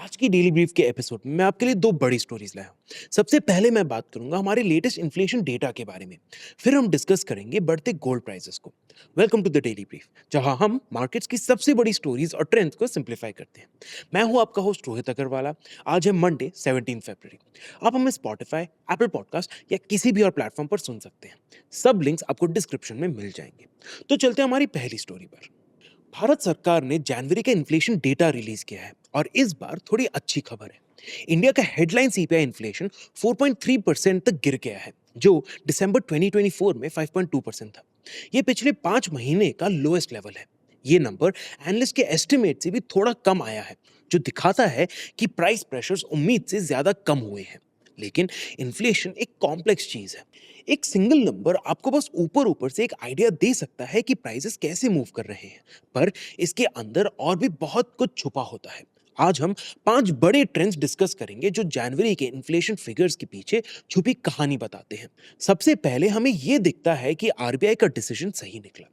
आज की daily brief के एपिसोड में मैं आपके लिए दो बड़ी स्टोरीज लाया हूं। सबसे पहले मैं बात करूंगा हमारे लेटेस्ट इन्फ्लेशन डेटा के बारे में। फिर हम डिस्कस करेंगे बढ़ते गोल्ड प्राइसेस को। Welcome to the daily brief, जहां हम मार्केट्स की सबसे बड़ी स्टोरीज और ट्रेंड्स को सिंप्लीफाई करते हैं। मैं हूं आपका होस्ट रोहित अग्रवाला। आज है मंडे 17 फरवरी। आप हमें स्पॉटिफाई, एप्पल पॉडकास्ट या किसी भी और प्लेटफॉर्म पर सुन सकते हैं। सब लिंक्स आपको डिस्क्रिप्शन में मिल जाएंगे। तो चलते हैं हमारी पहली स्टोरी पर। भारत सरकार ने जनवरी का इन्फ्लेशन डेटा रिलीज किया है और इस बार थोड़ी अच्छी खबर है। इंडिया का हेडलाइन सीपीआई इन्फ्लेशन 4.3% तक गिर गया है, जो दिसंबर 2024 में 5.2% था। ये पिछले 5 महीने का लोएस्ट लेवल है। ये नंबर एनालिस्ट के एस्टिमेट से भी थोड़ा कम आया है, जो दिखाता है कि प्राइस प्रेशर्स उम्मीद से ज्यादा कम हुए हैं। लेकिन इन्फ्लेशन एक कॉम्प्लेक्स चीज है। एक सिंगल नंबर आपको बस ऊपर ऊपर से एक आइडिया दे सकता है कि प्राइसेस कैसे मूव कर रहे हैं, पर इसके अंदर और भी बहुत कुछ छुपा होता है। आज हम 5 बड़े ट्रेंड्स डिस्कस करेंगे जो जनवरी के इन्फ्लेशन फिगर्स के पीछे छुपी कहानी बताते हैं। सबसे पहले हमें यह दिखता है कि आरबीआई का डिसीजन सही निकला।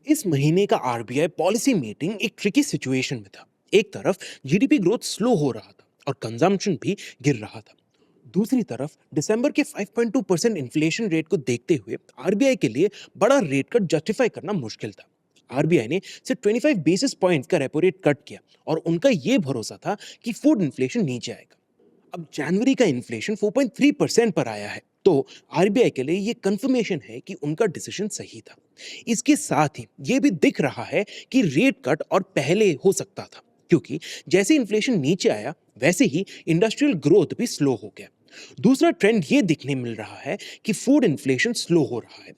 इस महीने का आरबीआई पॉलिसी मीटिंग एक ट्रिकी सिचुएशन में था। एक तरफ जीडीपी ग्रोथ स्लो हो रहा था और कंजम्पशन भी गिर रहा था। दूसरी तरफ दिसंबर के 5.2% इन्फ्लेशन रेट को देखते हुए आरबीआई के लिए बड़ा रेट कट जस्टिफाई करना मुश्किल था। आरबीआई ने सिर्फ 25 बेसिस पॉइंट्स का रेपो रेट कट किया और उनका यह भरोसा था कि फूड इन्फ्लेशन नीचे आएगा। अब जनवरी का इन्फ्लेशन 4.3% पर आया है, तो आरबीआई के लिए यह कंफर्मेशन है कि उनका डिसीजन सही था। इसके साथ ही यह भी दिख रहा है कि रेट कट और पहले हो सकता था, क्योंकि जैसे इन्फ्लेशन नीचे आया वैसे ही इंडस्ट्रियल ग्रोथ भी स्लो हो गया। दूसरा ट्रेंड ये दिखने मिल रहा है कि फूड इन्फ्लेशन स्लो हो रहा है।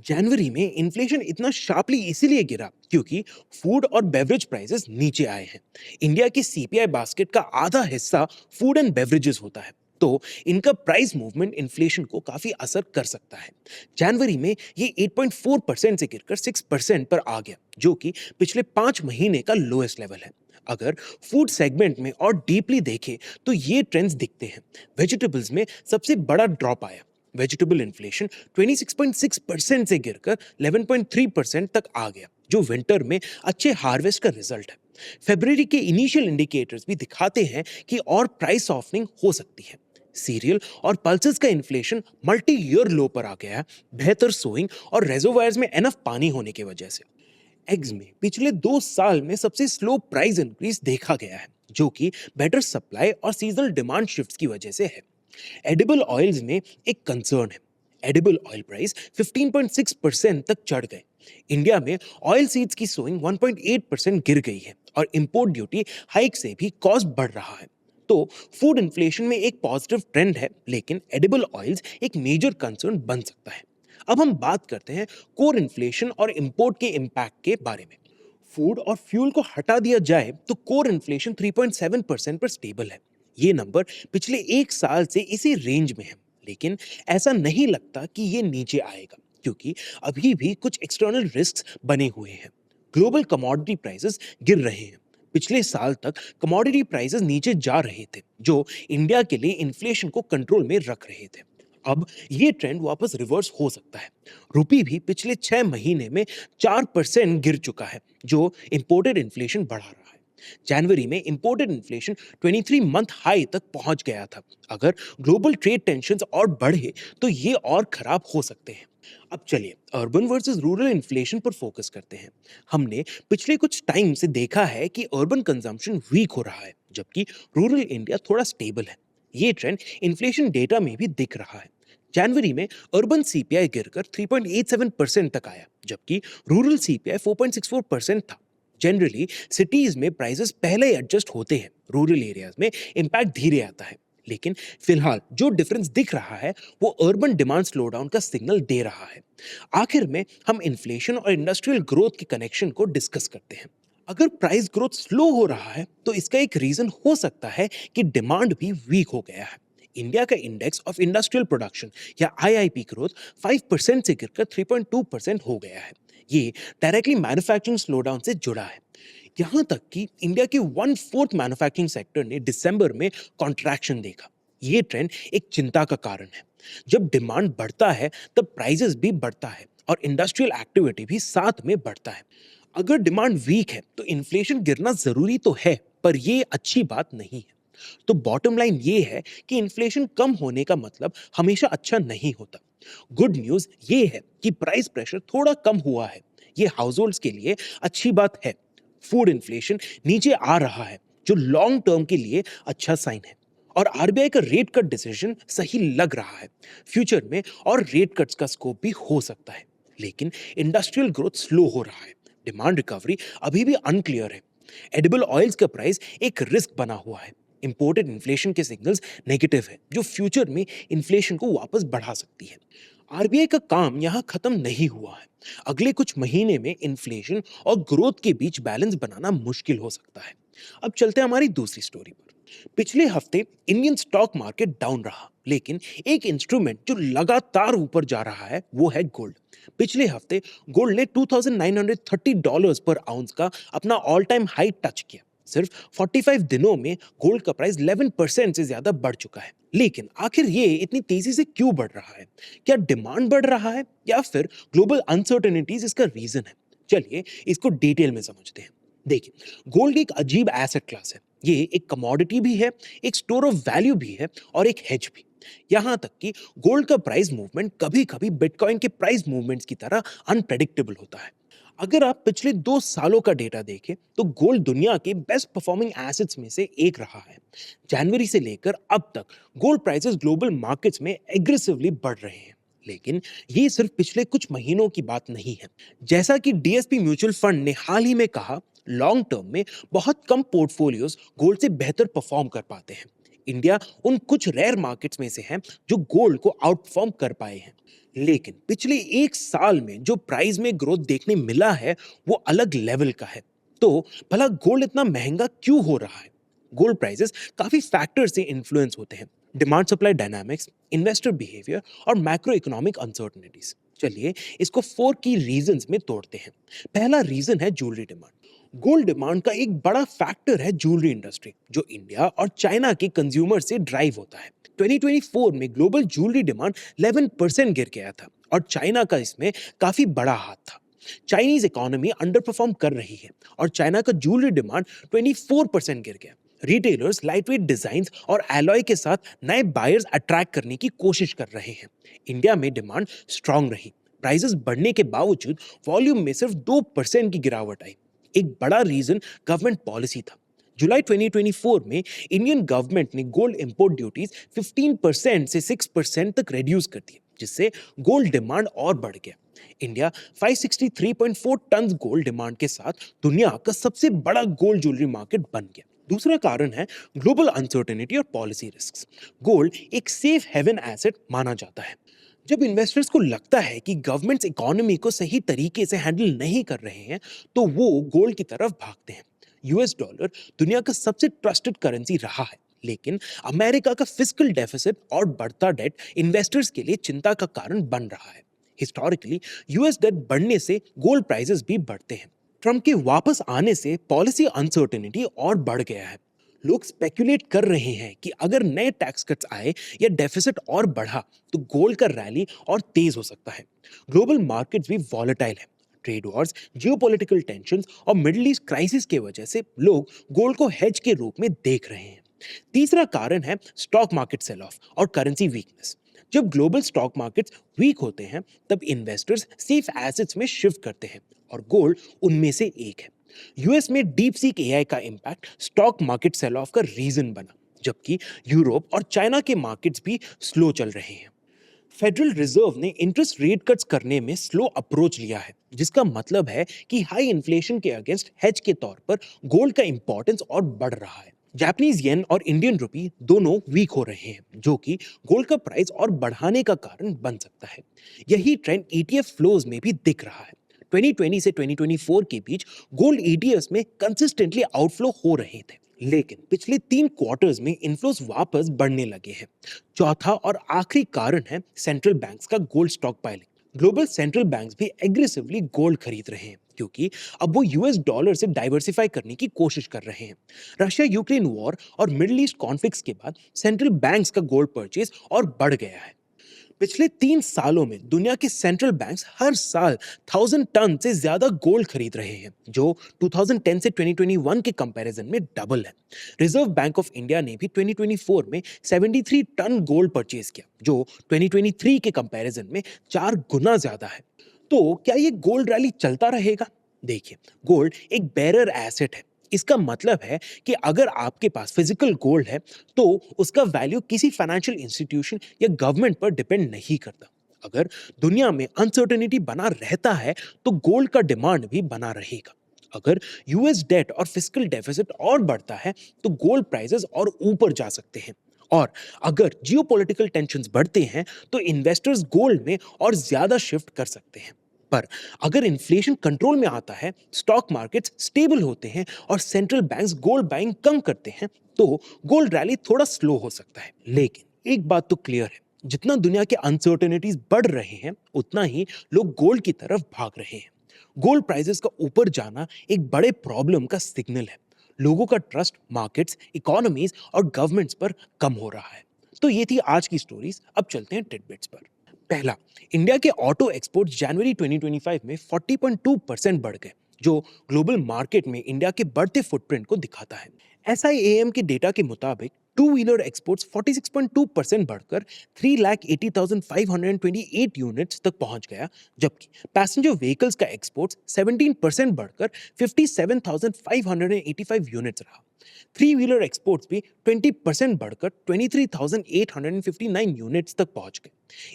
जनवरी में इन्फ्लेशन इतना शार्पली इसीलिए गिरा क्योंकि फूड और बेवरेज प्राइसेस नीचे आए हैं। इंडिया की सीपीआई बास्केट का आधा हिस्सा फूड एंड बेवरेजेस होता है, तो इनका प्राइस मूवमेंट इन्फ्लेशन को काफी असर कर सकता है। जनवरी में ये 8.4% से गिरकर 6% पर आ गया, जो कि पिछले 5 महीने का लोएस्ट लेवल है। अगर फूड सेगमेंट में और डीपली देखें तो ये ट्रेंड्स दिखते हैं। वेजिटेबल्स में सबसे बड़ा ड्रॉप आया। वेजिटेबल इन्फ्लेशन 26.6% से गिरकर 11.3% तक आ गया, जो विंटर में अच्छे हार्वेस्ट का रिजल्ट है। फरवरी के इनिशियल इंडिकेटर्स भी दिखाते हैं कि और प्राइस सॉफ्टनिंग हो सकती है। सीरियल और पल्सेस का इन्फ्लेशन मल्टी ईयर लो पर आ गया है, बेहतर सोइंग और रेजोवायर्स में एनफ पानी होने की वजह से। एग्स में पिछले 2 साल में सबसे स्लो प्राइस इंक्रीज देखा गया है, जो कि बेटर सप्लाई और सीजनल डिमांड शिफ्ट्स की वजह से है। एडिबल ऑयल्स में एक कंसर्न है। एडिबल ऑयल प्राइस 15.6% तक चढ़ गए। इंडिया में ऑयल सीड्स की सोइंग 1.8% गिर गई है और इंपोर्ट ड्यूटी हाइक से भी कॉस्ट बढ़ रहा है। तो फूड इन्फ्लेशन में एक पॉजिटिव ट्रेंड है, लेकिन एडिबल ऑयल्स एक मेजर कंसर्न बन सकता है। अब हम बात करते हैं कोर इन्फ्लेशन और इंपोर्ट के इम्पैक्ट के बारे में। फूड और फ्यूल को हटा दिया जाए तो कोर इन्फ्लेशन 3.7% पर स्टेबल है। ये नंबर पिछले 1 साल से इसी रेंज में है, लेकिन ऐसा नहीं लगता कि ये नीचे आएगा, क्योंकि अभी भी कुछ एक्सटर्नल रिस्क्स बने हुए हैं। ग्लोबल कमोडिटी प्राइसेस गिर रहे हैं। पिछले साल तक कमोडिटी प्राइसेस नीचे जा रहे थे, जो इंडिया के लिए इन्फ्लेशन को कंट्रोल में रख रहे थे। अब ये ट्रेंड वापस रिवर्स हो सकता है। रुपी भी पिछले 6 महीने में 4% गिर चुका है, जो इंपोर्टेड इन्फ्लेशन बढ़ा रहा है। जनवरी में इंपोर्टेड इन्फ्लेशन 23 मंथ हाई तक पहुंच गया था। अगर ग्लोबल ट्रेड टेंशन्स और बढ़े तो ये और खराब हो सकते हैं। अब चलिए अर्बन वर्सेस रूरल इन्फ्लेशन पर फोकस करते हैं। हमने पिछले कुछ टाइम से देखा है कि अर्बन कंजम्पशन वीक हो रहा है, जबकि रूरल इंडिया थोड़ा स्टेबल है। ये ट्रेंड इन्फ्लेशन डेटा में भी दिख रहा है। जनवरी में अर्बन सीपीआई गिरकर 3.87% तक आया, जबकि रूरल सीपीआई 4.64% था। जनरली सिटीज में प्राइसेस पहले एडजस्ट होते हैं, रूरल एरियाज में इंपैक्ट धीरे आता है। लेकिन फिलहाल जो डिफरेंस दिख रहा है वो अर्बन डिमांड स्लोडाउन का सिग्नल दे रहा है। आखिर में हम इन्फ्लेशन और इंडस्ट्रियल ग्रोथ के कनेक्शन को डिस्कस करते हैं। अगर प्राइस ग्रोथ स्लो हो रहा है तो इसका एक रीजन हो सकता है कि डिमांड भी वीक हो गया है। इंडिया का इंडेक्स ऑफ इंडस्ट्रियल प्रोडक्शन या आईआईपी ग्रोथ 5% से गिरकर 3.2% हो गया है। ये डायरेक्टली मैन्युफैक्चरिंग स्लोडाउन से जुड़ा है। यहां तक कि इंडिया के 1/4 मैन्युफैक्चरिंग सेक्टर ने दिसंबर में कॉन्ट्रैक्शन देखा। ये ट्रेंड एक चिंता का कारण है। जब डिमांड बढ़ता है तब प्राइसेस भी बढ़ता है और इंडस्ट्रियल एक्टिविटी भी साथ में बढ़ता है। अगर डिमांड वीक है तो इन्फ्लेशन गिरना जरूरी तो है, पर यह अच्छी बात नहीं है। तो बॉटम लाइन ये है कि इन्फ्लेशन कम होने का मतलब हमेशा अच्छा नहीं होता। गुड न्यूज़ ये है कि प्राइस प्रेशर थोड़ा कम हुआ है। ये हाउसहोल्ड्स के लिए अच्छी बात है। फूड इन्फ्लेशन नीचे आ रहा है, जो लॉन्ग टर्म के लिए अच्छा साइन है। और आरबीआई का रेट कट डिसीजन सही लग रहा है। फ्यूचर में और रेट कट्स का स्कोप भी हो सकता है। लेकिन इंडस्ट्रियल ग्रोथ स्लो हो रहा है। डिमांड रिकवरी अभी भी अनक्लियर है। एडिबल ऑयल्स का प्राइस एक रिस्क बना हुआ है। इंपोर्टेड इन्फ्लेशन के सिग्नल्स नेगेटिव है, जो फ्यूचर में इन्फ्लेशन को वापस बढ़ा सकती है। आरबीआई का काम यहाँ खत्म नहीं हुआ है। अगले कुछ महीने में इन्फ्लेशन और ग्रोथ के बीच बैलेंस बनाना मुश्किल हो सकता है। अब चलते हैं हमारी दूसरी स्टोरी पर। पिछले हफ्ते इंडियन स्टॉक मार्केट डाउन रहा, लेकिन एक इंस्ट्रूमेंट जो लगातार ऊपर जा रहा है वो है गोल्ड। पिछले हफ्ते गोल्ड ने $2,930 पर आउंस का अपना ऑल टाइम हाई टच किया। सिर्फ 45 दिनों में गोल्ड का प्राइस 11% से ज्यादा बढ़ चुका है। लेकिन आखिर ये इतनी तेजी से क्यों बढ़ रहा है? क्या डिमांड बढ़ रहा है या फिर ग्लोबल अनसर्टेनिटीज इसका रीजन है? चलिए इसको डिटेल में समझते हैं। देखिए, गोल्ड एक अजीब एसेट क्लास है। ये एक कमोडिटी भी है, एक स्टोर ऑफ वैल्यू भी है और एक हेज भी। यहां तक कि गोल्ड का प्राइस मूवमेंट कभी-कभी बिटकॉइन के प्राइस मूवमेंट्स की तरह अनप्रेडिक्टेबल होता है। अगर आप पिछले 2 सालों का डेटा देखें तो गोल्ड दुनिया के बेस्ट परफॉर्मिंग एसेट्स में से एक रहा है। जनवरी से लेकर अब तक गोल्ड प्राइसेस ग्लोबल मार्केट्स में एग्रेसिवली बढ़ रहे हैं। लेकिन ये सिर्फ पिछले कुछ महीनों की बात नहीं है। जैसा कि डीएसपी म्यूचुअल फंड ने हाल ही में कहा, लॉन्ग टर्म में बहुत कम पोर्टफोलियोज गोल्ड से बेहतर परफॉर्म कर पाते हैं। इंडिया उन कुछ रेयर मार्केट्स में से है जो गोल्ड को आउट परफॉर्म कर पाए हैं। लेकिन पिछले 1 साल में जो प्राइस में ग्रोथ देखने मिला है वो अलग लेवल का है। तो भला गोल्ड इतना महंगा क्यों हो रहा है? गोल्ड प्राइसेस काफी फैक्टर से इन्फ्लुएंस होते हैं। Demand supply dynamics, investor behaviour और मैक्रो इकोनॉमिक अनसर्टेनिटीज। चलिए इसको 4 की रीजंस में तोड़ते हैं। पहला रीजन है ज्वेलरी डिमांड। गोल्ड डिमांड का एक बड़ा फैक्टर है ज्वेलरी इंडस्ट्री, जो इंडिया और चाइना के कंज्यूमर से ड्राइव होता है। 2024 में ग्लोबल ज्वेलरी डिमांड 11% गिर गया था और चाइना का इसमें काफी बड़ा हाथ था। चाइनीज इकोनॉमी अंडर परफॉर्म कर रही है और चाइना का ज्वेलरी डिमांड 24% गिर गया। रिटेलर्स लाइटवेट डिजाइन्स और एलॉय के साथ नए बायर्स अट्रैक्ट करने की कोशिश कर रहे हैं। इंडिया में डिमांड स्ट्रांग रही। प्राइसेस बढ़ने के बावजूद वॉल्यूम में सिर्फ 2% की गिरावट आई। एक बड़ा रीजन गवर्नमेंट पॉलिसी था। जुलाई 2024 में इंडियन गवर्नमेंट ने गोल्ड इंपोर्ट ड्यूटीज 15% से 6% तक रिड्यूस कर दी, जिससे गोल्ड डिमांड और बढ़ गया। इंडिया 563.4 टन गोल्ड डिमांड के साथ दुनिया का सबसे बड़ा गोल्ड ज्वेलरी मार्केट बन गया। दूसरा कारण है ग्लोबल अनसर्टेनिटी और पॉलिसी रिस्क्स। गोल्ड एक सेफ हेवन एसेट माना जाता है। जब इन्वेस्टर्स को लगता है कि गवर्नमेंट्स इकोनॉमी को सही तरीके से हैंडल नहीं कर रहे हैं तो वो गोल्ड की तरफ भागते हैं। यूएस डॉलर दुनिया का सबसे ट्रस्टेड करेंसी रहा है, लेकिन अमेरिका का फिस्कल डेफिसिट और बढ़ता डेट इन्वेस्टर्स के लिए चिंता का कारण बन रहा है। हिस्टोरिकली यूएस डेट बढ़ने से गोल्ड प्राइसेस भी बढ़ते हैं। ट्रम्प के वापस आने से पॉलिसी अनसर्टेनिटी और बढ़ गया है। लोग स्पेकुलेट कर रहे हैं कि अगर नए टैक्स कट्स आए या डेफिसिट और बढ़ा तो गोल्ड का रैली और तेज हो सकता है। ग्लोबल मार्केट्स भी वॉलेटाइल है। ट्रेड वॉर्स, जियोपॉलिटिकल टेंशंस और मिडिल ईस्ट क्राइसिस के वजह से लोग गोल्ड को हेज के रूप में देख रहे हैं। तीसरा कारण है स्टॉक मार्केट सेल ऑफ और करेंसी वीकनेस। जब ग्लोबल स्टॉक मार्केट्स वीक होते हैं तब इन्वेस्टर्स सेफ एसेट्स में शिफ्ट करते हैं और गोल्ड उनमें से एक है। यूएस में डीप सीक एआई का impact stock market sell off का रीजन बना, जबकि यूरोप और चाइना के मार्केट्स भी स्लो चल रहे हैं। फेडरल रिजर्व ने इंटरेस्ट रेट कट्स करने में स्लो अप्रोच लिया है, जिसका मतलब है कि हाई इन्फ्लेशन के अगेंस्ट हेज के तौर पर गोल्ड का इंपॉर्टेंस और बढ़ रहा है। जापानीज येन और इंडियन रुपी दोनों वीक हो रहे हैं, जो कि गोल्ड का प्राइस और बढ़ाने का कारण बन सकता है। यही ट्रेंड ईटीएफ फ्लोज में भी दिख रहा है। 2020 से 2024 के बीच गोल्ड ईटीएफ्स में कंसिस्टेंटली आउटफ्लो हो रहे थे, लेकिन पिछले 3 क्वार्टर्स में इन्फ्लोस वापस बढ़ने लगे हैं। चौथा और आखिरी कारण है सेंट्रल बैंक्स का gold stock piling. Global central banks भी एग्रेसिवली गोल्ड खरीद रहे हैं, क्योंकि अब वो यूएस डॉलर से डाइवर्सिफाई करने की कोशिश कर रहे हैं। रशिया यूक्रेन वॉर और मिडिल ईस्ट कॉन्फ्लिक्ट्स के बाद सेंट्रल बैंक्स का गोल्ड परचेज और बढ़ गया है। पिछले 3 सालों में दुनिया के सेंट्रल बैंक्स हर साल 1000 टन से ज्यादा गोल्ड खरीद रहे हैं, जो 2010 से 2021 के कंपैरिजन में डबल है। रिजर्व बैंक ऑफ इंडिया ने भी 2024 में 73 टन गोल्ड परचेज किया, जो 2023 के कंपैरिजन में 4 गुना ज्यादा है। तो क्या ये गोल्ड रैली चलता रहेगा? देखिए, गोल्ड एक बेरर एसेट है। इसका मतलब है कि अगर आपके पास फिजिकल गोल्ड है तो उसका वैल्यू किसी फाइनेंशियल इंस्टीट्यूशन या गवर्नमेंट पर डिपेंड नहीं करता। अगर दुनिया में अनसर्टेनिटी बना रहता है तो गोल्ड का डिमांड भी बना रहेगा। अगर यूएस डेट और फिस्कल डेफिसिट और बढ़ता है तो गोल्ड प्राइसेस और ऊपर जा सकते हैं। और अगर जियोपॉलिटिकल टेंशंस बढ़ते हैं तो इन्वेस्टर्स गोल्ड में और ज्यादा शिफ्ट कर सकते हैं। पर अगर इन्फ्लेशन कंट्रोल में आता है, स्टॉक मार्केट्स स्टेबल होते हैं और सेंट्रल बैंक्स गोल्ड बाइंग कम करते हैं, तो गोल्ड रैली थोड़ा स्लो हो सकता है। लेकिन एक बात तो क्लियर है, जितना दुनिया के अनसर्टेनिटीज बढ़ रहे हैं उतना ही लोग गोल्ड की तरफ भाग रहे हैं। गोल्ड प्राइसेस का ऊपर जाना एक बड़े प्रॉब्लम का सिग्नल है। लोगों का ट्रस्ट मार्केट्स, इकोनॉमीज और गवर्नमेंट्स पर कम हो रहा है। तो ये थी आज की स्टोरीज। अब चलते हैं टिडबिट्स पर। पहला, इंडिया के ऑटो एक्सपोर्ट्स जनवरी 2025 में 40.2% बढ़ गए, जो ग्लोबल मार्केट में इंडिया के बढ़ते फुटप्रिंट को दिखाता है। SIAM के डेटा के मुताबिक टू व्हीलर एक्सपोर्ट्स 46.2% बढ़कर 3,80,528 यूनिट्स तक पहुंच गया, जबकि पैसेंजर व्हीकल्स का एक्सपोर्ट्स 17% बढ़कर 57,585 यूनिट्स रहा। थ्री व्हीलर एक्सपोर्ट्स भी 20% बढ़कर 23,859 यूनिट्स तक पहुंच गए।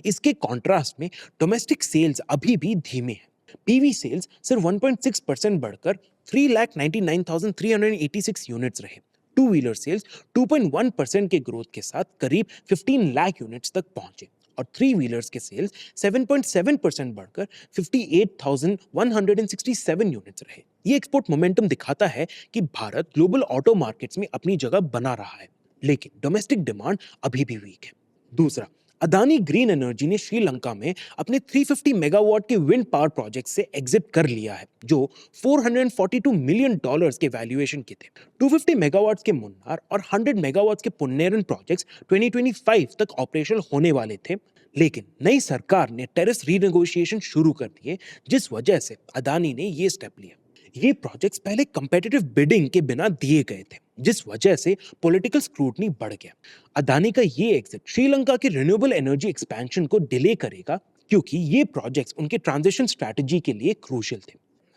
इसके कॉन्ट्रास्ट में डोमेस्टिक सेल्स अभी भी धीमे हैं। पीवी सेल्स सिर्फ 1.6% बढ़कर 3,99,386 यूनिट्स रहे। टू व्हीलर सेल्स 2.1% के ग्रोथ के साथ करीब 15 लाख यूनिट्स तक पहुंचे और थ्री व्हीलर्स के सेल्स 7.7% बढ़कर 58,167 यूनिट्स रहे। ये एक्सपोर्ट मोमेंटम दिखाता है कि भारत ग्लोबल ऑटो मार्केट्स में अपनी जगह बना रहा है, लेकिन डोमेस्टिक डिमांड अभी भी वीक है। दूसरा, अदानी ग्रीन एनर्जी ने श्रीलंका में अपने 350 मेगावाट के विंड पावर प्रोजेक्ट से एग्जिट कर लिया है, जो $442 मिलियन के वैल्यूएशन के थे। 250 मेगावाट्स के मुन्नार और 100 मेगावाट्स के पुन्नेरन प्रोजेक्ट्स 2025 तक ऑपरेशनल होने वाले थे, लेकिन नई सरकार ने टेरिफ रीनेगोशिएशन शुरू कर दिए, जिस वजह से अदानी ने ये स्टेप लिया। ये प्रोजेक्ट्स पहले कंपेटिटिव बिडिंग के बिना दिए गए थे, जिस वजह से पॉलिटिकल स्क्रूटनी बढ़ गया। अदानी का ये एग्जिट श्रीलंका की रिन्यूएबल एनर्जी एक्सपेंशन को डिले करेगा, क्योंकि ये प्रोजेक्ट्स उनके ट्रांजिशन स्ट्रैटेजी के लिए क्रूशियल थे।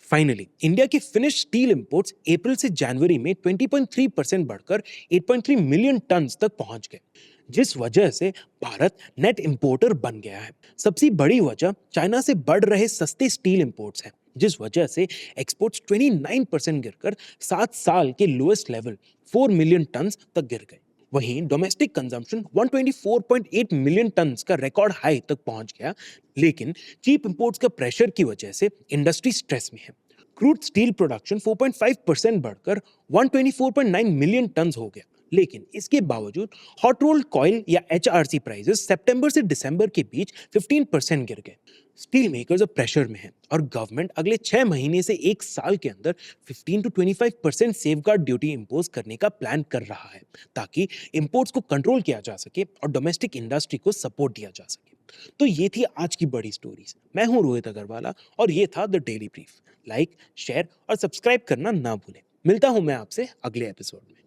फाइनली, इंडिया के फिनिश स्टील इंपोर्ट्स अप्रैल से जनवरी में 20.3% बढ़कर 8.3 मिलियन टन तक पहुंच गए, जिस वजह से भारत नेट इंपोर्टर बन गया है। सबसे बड़ी वजह चाइना से बढ़ रहे सस्ते स्टील इंपोर्ट्स है, जिस वजह से एक्सपोर्ट्स 29% गिरकर 7 साल के लोएस्ट लेवल 4 मिलियन टन तक गिर गए। वहीं डोमेस्टिक कंजम्पशन 124.8 मिलियन टन का रिकॉर्ड हाई तक पहुंच गया, लेकिन चीप इंपोर्ट्स का प्रेशर की वजह से इंडस्ट्री स्ट्रेस में है। क्रूड स्टील प्रोडक्शन 4.5% बढ़कर 124.9 मिलियन टन हो गया, लेकिन इसके बावजूद हॉट रोल्ड कॉइल या HRC प्राइसेस सितंबर से दिसंबर के बीच 15% गिर गए। स्टील मेकर्स अब प्रेशर में हैं और गवर्नमेंट अगले 6 महीने से 1 साल के अंदर 15 to 25% सेफगार्ड ड्यूटी इंपोज करने का प्लान कर रहा है, ताकि इंपोर्ट्स को कंट्रोल किया जा सके और डोमेस्टिक इंडस्ट्री को सपोर्ट दिया जा सके। तो ये थी आज की बड़ी स्टोरीज। मैं हूं रोहित अग्रवाला और ये था the daily brief. Like, share और सब्सक्राइब करना ना भूलें। मिलता हूं मैं आपसे अगले एपिसोड में।